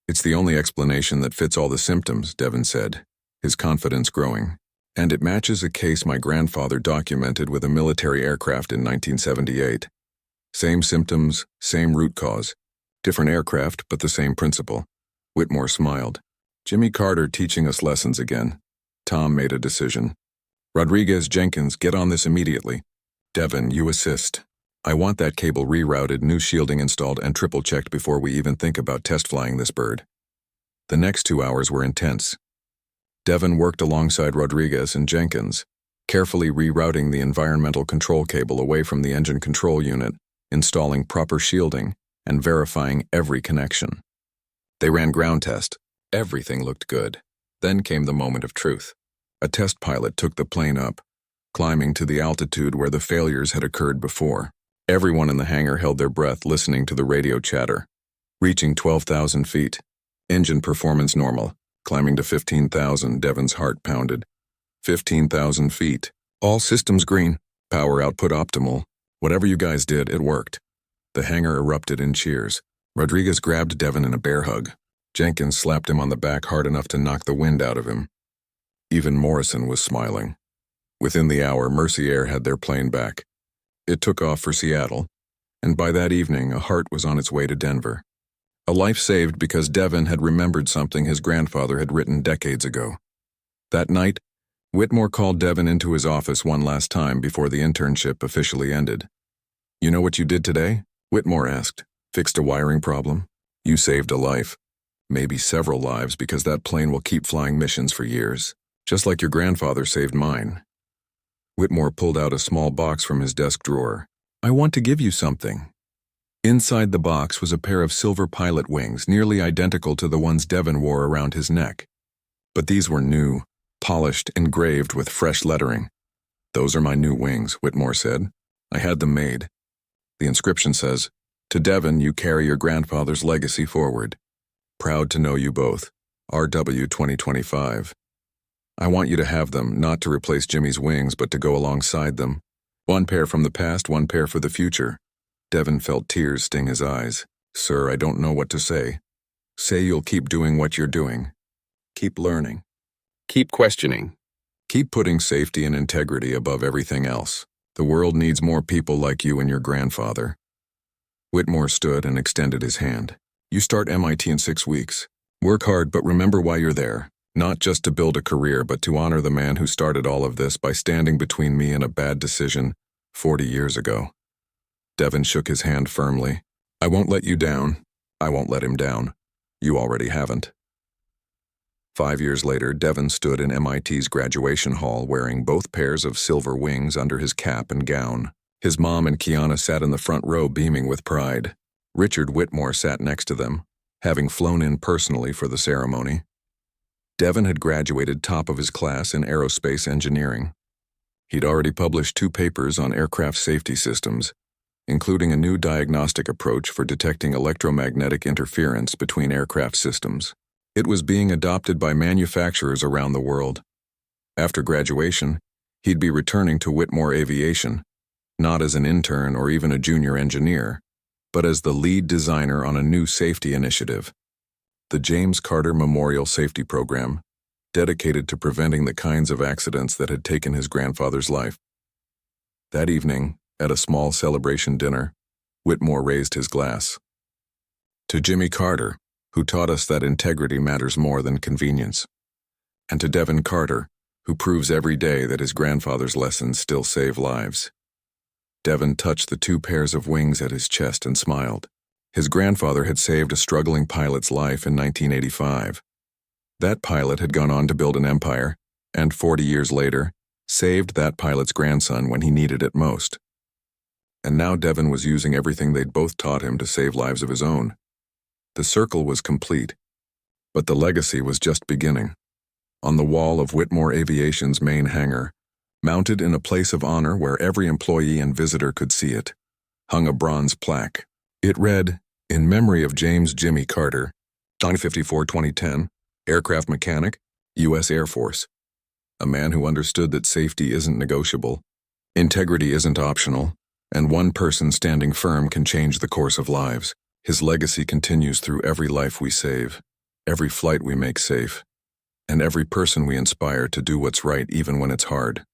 "It's the only explanation that fits all the symptoms," Devon said, his confidence growing. "And it matches a case my grandfather documented with a military aircraft in 1978. Same symptoms, same root cause. Different aircraft, but the same principle." Whitmore smiled. "Jimmy Carter teaching us lessons again." Tom made a decision. "Rodriguez, Jenkins, get on this immediately. Devon, you assist. I want that cable rerouted, new shielding installed, and triple-checked before we even think about test flying this bird." The next 2 hours were intense. Devon worked alongside Rodriguez and Jenkins, carefully rerouting the environmental control cable away from the engine control unit, installing proper shielding, and verifying every connection. They ran ground test. Everything looked good. Then came the moment of truth. A test pilot took the plane up, climbing to the altitude where the failures had occurred before. Everyone in the hangar held their breath listening to the radio chatter. Reaching 12,000 feet. Engine performance normal. Climbing to 15,000, Devon's heart pounded. 15,000 feet. All systems green. Power output optimal. Whatever you guys did, it worked. The hangar erupted in cheers. Rodriguez grabbed Devon in a bear hug. Jenkins slapped him on the back hard enough to knock the wind out of him. Even Morrison was smiling. Within the hour, Mercier had their plane back. It took off for Seattle, and by that evening, a heart was on its way to Denver. A life saved because Devon had remembered something his grandfather had written decades ago. That night, Whitmore called Devon into his office one last time before the internship officially ended. "You know what you did today?" Whitmore asked. "Fixed a wiring problem. You saved a life. Maybe several lives, because that plane will keep flying missions for years, just like your grandfather saved mine." Whitmore pulled out a small box from his desk drawer. "I want to give you something." Inside the box was a pair of silver pilot wings, nearly identical to the ones Devon wore around his neck. But these were new, polished, engraved with fresh lettering. "Those are my new wings," Whitmore said. "I had them made. The inscription says, 'To Devon, you carry your grandfather's legacy forward. Proud to know you both. RW 2025. I want you to have them, not to replace Jimmy's wings, but to go alongside them. One pair from the past, one pair for the future." Devon felt tears sting his eyes. "Sir, I don't know what to say. Say you'll keep doing what you're doing. Keep learning. Keep questioning. Keep putting safety and integrity above everything else. The world needs more people like you and your grandfather." Whitmore stood and extended his hand. You start MIT in 6 weeks. Work hard, but remember why you're there. Not just to build a career, but to honor the man who started all of this by standing between me and a bad decision 40 years ago. Devin shook his hand firmly. I won't let you down. I won't let him down. You already haven't. 5 years later, Devin stood in MIT's graduation hall wearing both pairs of silver wings under his cap and gown. His mom and Kiana sat in the front row beaming with pride. Richard Whitmore sat next to them, having flown in personally for the ceremony. Devin had graduated top of his class in aerospace engineering. He'd already published 2 papers on aircraft safety systems, including a new diagnostic approach for detecting electromagnetic interference between aircraft systems. It was being adopted by manufacturers around the world. After graduation, he'd be returning to Whitmore Aviation, not as an intern or even a junior engineer, but as the lead designer on a new safety initiative, the James Carter Memorial Safety Program, dedicated to preventing the kinds of accidents that had taken his grandfather's life. That evening, at a small celebration dinner, Whitmore raised his glass. To Jimmy Carter, who taught us that integrity matters more than convenience, and to Devin Carter, who proves every day that his grandfather's lessons still save lives. Devin touched the 2 pairs of wings at his chest and smiled. His grandfather had saved a struggling pilot's life in 1985. That pilot had gone on to build an empire, and 40 years later, saved that pilot's grandson when he needed it most. And now Devin was using everything they'd both taught him to save lives of his own. The circle was complete, but the legacy was just beginning. On the wall of Whitmore Aviation's main hangar, mounted in a place of honor where every employee and visitor could see it, hung a bronze plaque. It read, "In memory of James Jimmy Carter, 9/54/2010, aircraft mechanic, U.S. Air Force. A man who understood that safety isn't negotiable, integrity isn't optional, and one person standing firm can change the course of lives. His legacy continues through every life we save, every flight we make safe, and every person we inspire to do what's right even when it's hard."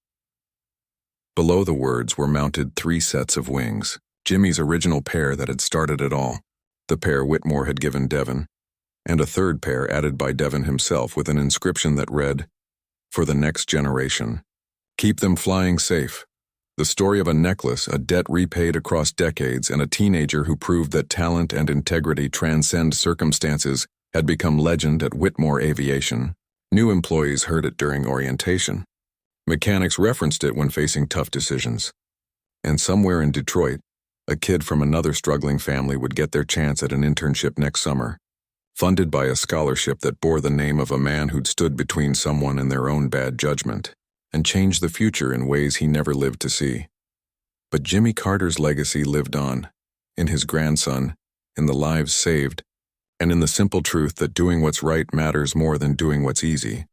Below the words were mounted 3 sets of wings, Jimmy's original pair that had started it all, the pair Whitmore had given Devin, and a 3rd pair added by Devin himself with an inscription that read, "For the next generation. Keep them flying safe." The story of a necklace, a debt repaid across decades, and a teenager who proved that talent and integrity transcend circumstances had become legend at Whitmore Aviation. New employees heard it during orientation. Mechanics referenced it when facing tough decisions. And somewhere in Detroit, a kid from another struggling family would get their chance at an internship next summer, funded by a scholarship that bore the name of a man who'd stood between someone and their own bad judgment, and changed the future in ways he never lived to see. But Jimmy Carter's legacy lived on, in his grandson, in the lives saved, and in the simple truth that doing what's right matters more than doing what's easy.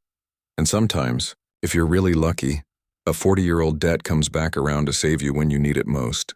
And sometimes, if you're really lucky, a 40-year-old debt comes back around to save you when you need it most.